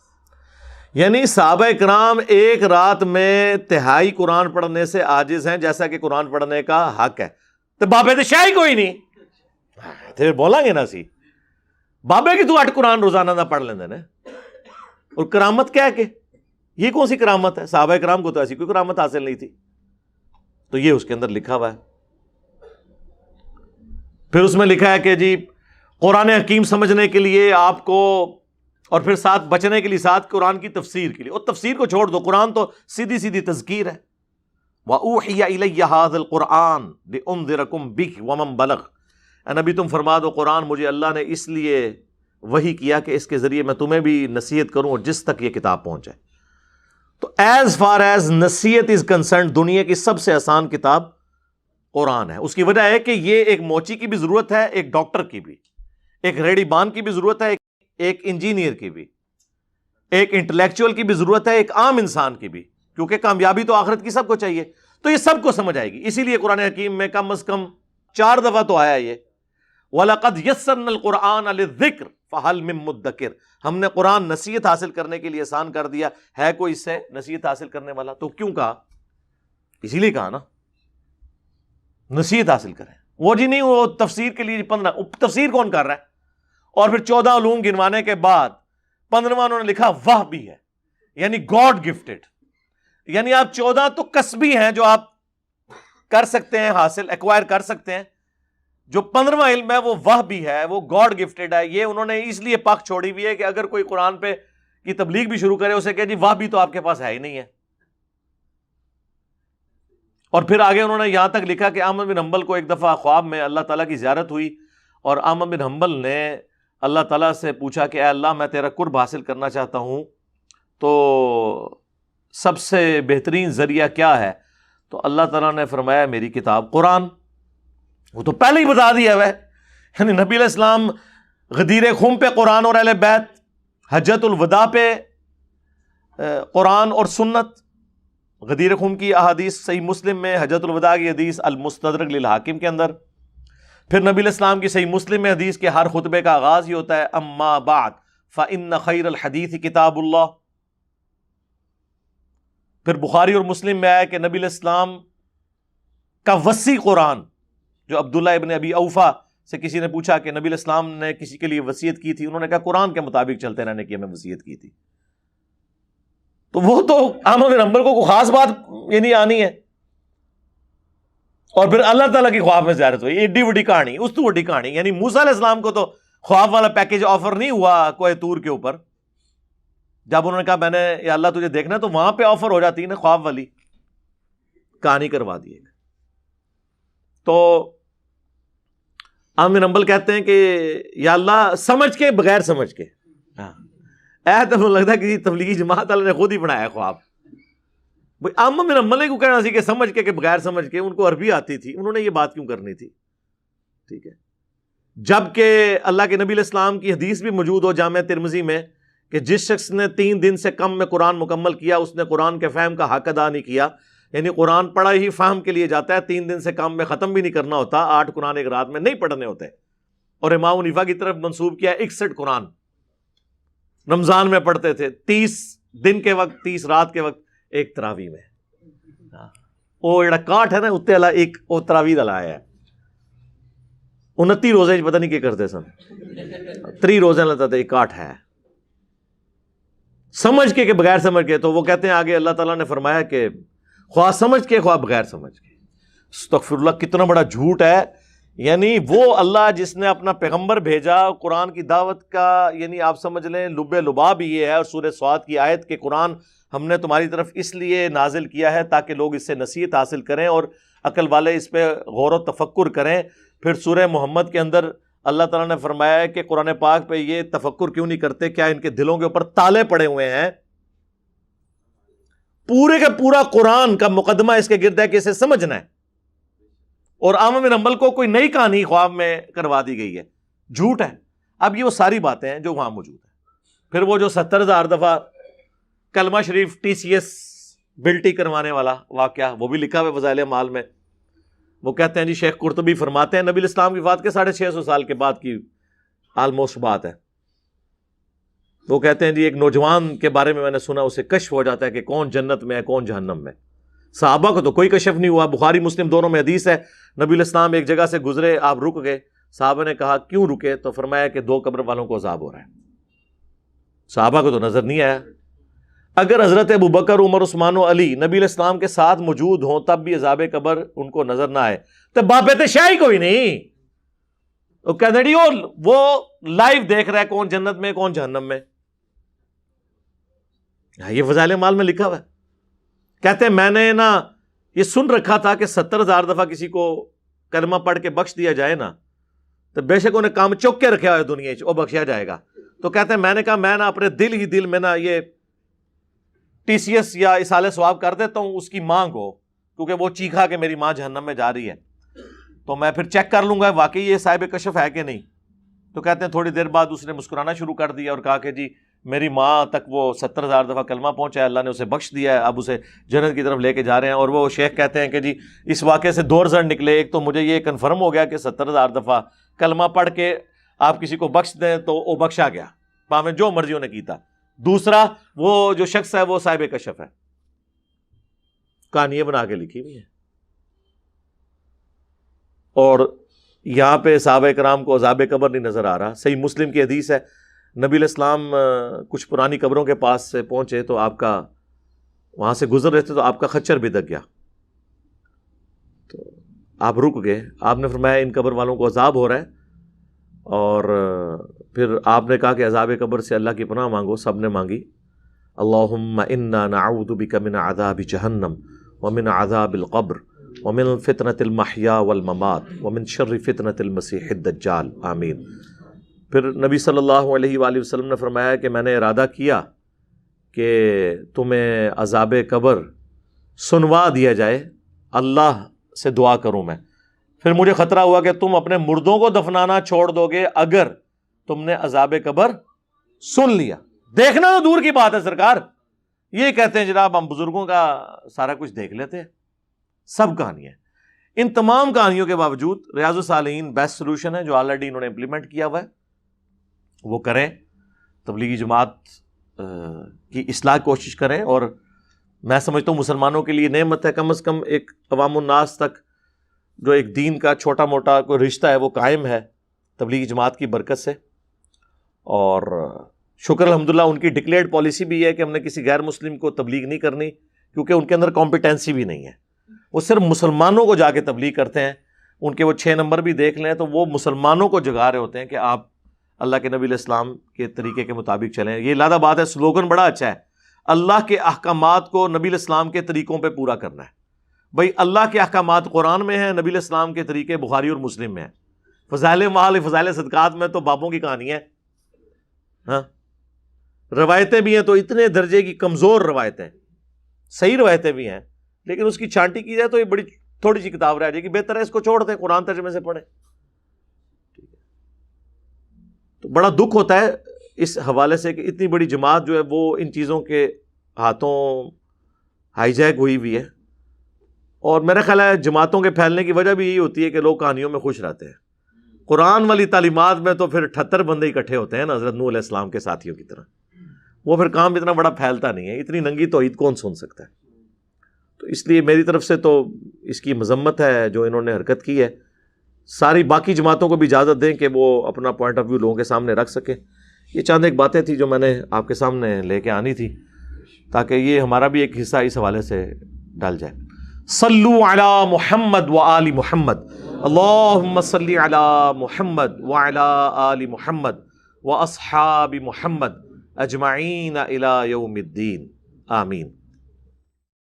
یعنی صحابہ کرام ایک رات میں 1/3 قرآن پڑھنے سے عاجز ہیں جیسا کہ قرآن پڑھنے کا حق ہے. تو بابے تو شاہی کوئی نہیں تے بولا گے نا سی بابے کی تو 8 قرآن روزانہ نہ پڑھ لیندے نے. اور کرامت کیا ہے کہ یہ کون سی کرامت ہے؟ صحابہ کرام کو تو ایسی کوئی کرامت حاصل نہیں تھی. تو یہ اس کے اندر لکھا ہوا ہے. پھر اس میں لکھا ہے کہ جی قرآن حکیم سمجھنے کے لیے آپ کو، اور پھر ساتھ بچنے کے لیے ساتھ قرآن کی تفسیر کے لیے. اور تفسیر کو چھوڑ دو، قرآن تو سیدھی سیدھی تذکیر ہے. وَأُوحِيَ إِلَيَّ هَذَا الْقُرْآنُ لِأُنذِرَكُم بِهِ وَمَن بَلَغَ. اے نبی تم فرما دو قرآن مجھے اللہ نے اس لیے وحی کیا کہ اس کے ذریعے میں تمہیں بھی نصیحت کروں اور جس تک یہ کتاب پہنچے. تو ایز فار ایز نصیحت از کنسرنڈ دنیا کی سب سے آسان کتاب قرآن ہے. اس کی وجہ ہے کہ یہ ایک موچی کی بھی ضرورت ہے، ایک ڈاکٹر کی بھی، ایک ریڑی بان کی بھی ضرورت ہے، ایک انجینئر کی بھی، ایک انٹلیکچوئل کی بھی ضرورت ہے، ایک عام انسان کی بھی، کیونکہ کامیابی تو آخرت کی سب کو چاہیے. تو یہ سب کو سمجھ آئے گی. اسی لیے قرآن حکیم میں کم از کم 4 دفعہ تو آیا یہ وَلَقَدْ يَسَّرْنَا الْقُرْآنَ لِلذِّكْرِ فَهَلْ مِن مُدَّكِرٍ. ہم نے قرآن نصیحت حاصل کرنے کے لیے آسان کر دیا، ہے کوئی اس سے نصیحت حاصل کرنے والا؟ تو کیوں کہا؟ اسی لیے کہا نا نصیحت حاصل کریں. وہ جی نہیں وہ تفسیر کے لیے 15 تفسیر کون کر رہا ہے؟ اور پھر 14 علوم گنوانے کے بعد 15واں انہوں نے لکھا واہ بھی ہے، یعنی گاڈ گفٹڈ. یعنی آپ 14 تو کسبی ہیں جو آپ کر سکتے ہیں، حاصل ایکوائر کر سکتے ہیں. جو 15واں علم ہے وہ واہ بھی ہے، وہ گاڈ گفٹڈ ہے. یہ انہوں نے اس لیے پاک چھوڑی ہوئی ہے کہ اگر کوئی قرآن پہ کی تبلیغ بھی شروع کرے اسے کہ جی واہ بھی تو آپ کے پاس ہے ہی نہیں ہے. اور پھر آگے انہوں نے یہاں تک لکھا کہ احمد بن حنبل کو ایک دفعہ خواب میں اللہ تعالیٰ کی زیارت ہوئی اور احمد بن حنبل نے اللہ تعالیٰ سے پوچھا کہ اے اللہ میں تیرا قرب حاصل کرنا چاہتا ہوں، تو سب سے بہترین ذریعہ کیا ہے؟ تو اللہ تعالیٰ نے فرمایا میری کتاب قرآن. وہ تو پہلے ہی بتا دیا ہے. یعنی نبی علیہ السلام غدیر خم پہ قرآن اور اہل بیت، حجت الوداع پہ قرآن اور سنت. غدیر خم کی احادیث صحیح مسلم میں، حجت الوداع کی حدیث المستدرک للحاکم کے اندر. پھر نبی علیہ السلام کی صحیح مسلم میں حدیث کے ہر خطبے کا آغاز ہی ہوتا ہے اما بعد فإن خیر الحدیث کتاب اللہ. پھر بخاری اور مسلم میں آیا کہ نبی علیہ السلام کا وسیع قرآن، جو عبداللہ ابن ابی اوفا سے کسی نے پوچھا کہ نبی علیہ السلام نے کسی کے لیے وصیت کی تھی، انہوں نے کہا قرآن کے مطابق چلتے رہنے کی ہمیں وصیت کی تھی. تو وہ تو احمد بن حنبل کو خاص بات یعنی آنی ہے. اور پھر اللہ تعالیٰ کی خواب میں زیارت ہوئی، ایڈی بڑی کہانی، اس تو بڑی کہانی. یعنی موسیٰ علیہ السلام کو تو خواب والا پیکج آفر نہیں ہوا کوہ طور کے اوپر. جب انہوں نے کہا میں نے یا اللہ تجھے دیکھنا، تو وہاں پہ آفر ہو جاتی ہے نا خواب والی کہانی کروا دی. تو احمد بن حنبل کہتے ہیں کہ یا اللہ سمجھ کے بغیر سمجھ کے، تو لگتا ہے کہ تبلیغی جماعت والے نے خود ہی بنایا خواب. احمد بن حنبل کو کہنا سی کہ سمجھ کے کہ بغیر سمجھ کے، ان کو عربی آتی تھی، انہوں نے یہ بات کیوں کرنی تھی؟ ٹھیک ہے. جبکہ اللہ کے نبی علیہ السلام کی حدیث بھی موجود ہو جامع ترمذی میں کہ جس شخص نے 3 دن سے کم میں قرآن مکمل کیا اس نے قرآن کے فہم کا حق ادا نہیں کیا. یعنی قرآن پڑھا ہی فہم کے لیے جاتا ہے، 3 دن سے کم میں ختم بھی نہیں کرنا ہوتا، 8 قرآن ایک رات میں نہیں پڑھنے ہوتے. اور امام حنیفہ کی طرف منسوب کیا 61 قرآن رمضان میں پڑھتے تھے، 30 دن کے وقت، 30 رات کے وقت، ایک تراویح میں. وہ جڑا کاٹ ہے نا اتنے والا ایک وہ تراویح والا آیا ہے 29 روزے پتہ نہیں کیا کرتے سن 3 روزے لیتا تھا ایک کاٹ ہے سمجھ کے کہ بغیر سمجھ کے. تو وہ کہتے ہیں آگے اللہ تعالیٰ نے فرمایا کہ خواہ سمجھ کے خواہ بغیر سمجھ کے. استغفر اللہ کتنا بڑا جھوٹ ہے. یعنی وہ اللہ جس نے اپنا پیغمبر بھیجا قرآن کی دعوت کا یعنی آپ سمجھ لیں لب لباب یہ ہے. اور سورہ صاد کی آیت کہ قرآن ہم نے تمہاری طرف اس لیے نازل کیا ہے تاکہ لوگ اس سے نصیحت حاصل کریں اور عقل والے اس پہ غور و تفکر کریں. پھر سورہ محمد کے اندر اللہ تعالیٰ نے فرمایا ہے کہ قرآن پاک پہ یہ تفکر کیوں نہیں کرتے, کیا ان کے دلوں کے اوپر تالے پڑے ہوئے ہیں. پورے کا پورا قرآن کا مقدمہ اس کے گرد ہے کہ اسے سمجھنا ہے. اور عامر بن حنبل کو کوئی نئی کہانی خواب میں کروا دی گئی ہے, جھوٹ ہے. اب یہ وہ ساری باتیں ہیں جو وہاں موجود ہیں. پھر وہ جو 70,000 دفعہ کلمہ شریف TCS بلٹی کروانے والا واقعہ وہ بھی لکھا ہوا ہے فضائل اعمال میں. وہ کہتے ہیں جی شیخ قرطبی فرماتے ہیں نبی الاسلام کی وفات کے 650 سال کے بعد کی آلموسٹ بات ہے. وہ کہتے ہیں جی ایک نوجوان کے بارے میں نے سنا اسے کشف ہو جاتا ہے کہ کون جنت میں ہے کون جہنم میں. صحابہ کو تو کوئی کشف نہیں ہوا. بخاری مسلم دونوں میں حدیث ہے نبی الاسلام ایک جگہ سے گزرے آپ رک گئے. صحابہ نے کہا کیوں رکے؟ تو فرمایا کہ 2 قبر والوں کو عذاب ہو رہا ہے. صحابہ کو تو نظر نہیں آیا. اگر حضرت ابوبکر عمر عثمان و علی نبی الاسلام کے ساتھ موجود ہوں تب بھی عذاب قبر ان کو نظر نہ آئے تو بابت شاہی کوئی نہیں. وہ کہتے ہیں وہ لائیو دیکھ رہا ہے کون جنت میں کون جہنم میں. یہ فضائل اعمال میں لکھا ہوا ہے. کہتے ہیں میں نے نا یہ سن رکھا تھا کہ 70,000 دفعہ کسی کو کلمہ پڑھ کے بخش دیا جائے نا تو بے شک انہیں کام چوک کے رکھا ہوا دنیا وہ بخشیا جائے گا. تو کہتے ہیں میں نے کہا میں نا اپنے دل ہی دل میں نا یہ TCS یا اصالہ ثواب کر دیتا ہوں اس کی ماں کو, کیونکہ وہ چیخا کہ میری ماں جہنم میں جا رہی ہے تو میں پھر چیک کر لوں گا واقعی یہ صاحب کشف ہے کہ نہیں. تو کہتے ہیں تھوڑی دیر بعد اس نے مسکرانا شروع کر دیا اور کہا کہ جی میری ماں تک وہ 70,000 دفعہ کلمہ پہنچا ہے, اللہ نے اسے بخش دیا ہے, اب اسے جنت کی طرف لے کے جا رہے ہیں. اور وہ شیخ کہتے ہیں کہ جی اس واقعے سے 2 رزلٹ نکلے. ایک تو مجھے یہ کنفرم ہو گیا کہ 70,000 دفعہ کلمہ پڑھ کے آپ کسی کو بخش دیں تو وہ بخشا گیا پاویں جو مرضی انہیں کیتا. دوسرا وہ جو شخص ہے وہ صاحب کشف ہے, کہانیاں بنا کے لکھی ہوئی ہیں. اور یہاں پہ صحابہ کرام کو عذاب قبر نہیں نظر آ رہا. صحیح مسلم کی حدیث ہے نبی علیہ السلام کچھ پرانی قبروں کے پاس سے پہنچے تو آپ کا وہاں سے گزر رہے تھے تو آپ کا خچر بھی دک گیا تو آپ رک گئے. آپ نے فرمایا ان قبر والوں کو عذاب ہو رہا ہے. اور پھر آپ نے کہا کہ عذاب قبر سے اللہ کی پناہ مانگو. سب نے مانگی. اللہم انا نعوذ بک من عذاب جہنم ومن عذاب القبر ومن فتنة المحیا والممات ومن شر فتنة المسیح الدجال آمین. پھر نبی صلی اللہ علیہ وآلہ وسلم نے فرمایا کہ میں نے ارادہ کیا کہ تمہیں عذاب قبر سنوا دیا جائے, اللہ سے دعا کروں میں. پھر مجھے خطرہ ہوا کہ تم اپنے مردوں کو دفنانا چھوڑ دو گے اگر تم نے عذاب قبر سن لیا. دیکھنا تو دور کی بات ہے سرکار, یہ کہتے ہیں جناب ہم بزرگوں کا سارا کچھ دیکھ لیتے ہیں, سب کہانیاں. ان تمام کہانیوں کے باوجود ریاض الصالحین بیسٹ سلوشن ہے جو آلریڈی انہوں نے امپلیمنٹ کیا ہوا ہے, وہ کریں. تبلیغی جماعت کی اصلاح کوشش کریں. اور میں سمجھتا ہوں مسلمانوں کے لیے نعمت ہے کم از کم ایک عوام الناس تک جو ایک دین کا چھوٹا موٹا کوئی رشتہ ہے وہ قائم ہے تبلیغی جماعت کی برکت سے. اور شکر الحمدللہ ان کی ڈکلیئرڈ پالیسی بھی ہے کہ ہم نے کسی غیر مسلم کو تبلیغ نہیں کرنی, کیونکہ ان کے اندر کمپیٹنسی بھی نہیں ہے. وہ صرف مسلمانوں کو جا کے تبلیغ کرتے ہیں. ان کے وہ 6 نمبر بھی دیکھ لیں تو وہ مسلمانوں کو جگا رہے ہوتے ہیں کہ آپ اللہ کے نبی علیہ السلام کے طریقے کے مطابق چلیں. یہ لادہ بات ہے, سلوگن بڑا اچھا ہے, اللہ کے احکامات کو نبی علیہ السلام کے طریقوں پہ پورا کرنا ہے. بھائی اللہ کے احکامات قرآن میں ہیں, نبی علیہ السلام کے طریقے بخاری اور مسلم میں ہیں. فضائل اعمال فضائل صدقات میں تو بابوں کی کہانی ہے. ہاں روایتیں بھی ہیں تو اتنے درجے کی کمزور روایتیں, صحیح روایتیں بھی ہیں لیکن اس کی چھانٹی کی جائے تو یہ بڑی تھوڑی سی کتاب رہ جائے گی. بہتر ہے اس کو چھوڑ دیں, قرآن ترجمے سے پڑھیں. تو بڑا دکھ ہوتا ہے اس حوالے سے کہ اتنی بڑی جماعت جو ہے وہ ان چیزوں کے ہاتھوں ہائی جیک ہوئی ہوئی ہے. اور میرا خیال ہے جماعتوں کے پھیلنے کی وجہ بھی یہی ہوتی ہے کہ لوگ کہانیوں میں خوش رہتے ہیں. قرآن والی تعلیمات میں تو پھر 78 بندے اکٹھے ہوتے ہیں نا حضرت نوح علیہ السلام کے ساتھیوں کی طرح. وہ پھر کام اتنا بڑا پھیلتا نہیں ہے. اتنی ننگی توحید کون سن سکتا ہے. تو اس لیے میری طرف سے تو اس کی مذمت ہے جو انہوں نے حرکت کی ہے. ساری باقی جماعتوں کو بھی اجازت دیں کہ وہ اپنا پوائنٹ آف ویو لوگوں کے سامنے رکھ سکیں. یہ چند ایک باتیں تھیں جو میں نے آپ کے سامنے لے کے آنی تھی تاکہ یہ ہمارا بھی ایک حصہ اس حوالے سے ڈال جائے. صلو علی محمد و آل محمد. اللہم صلی علی محمد وعلی آل محمد و اصحاب محمد اجمعین الی یوم الدین. آمین.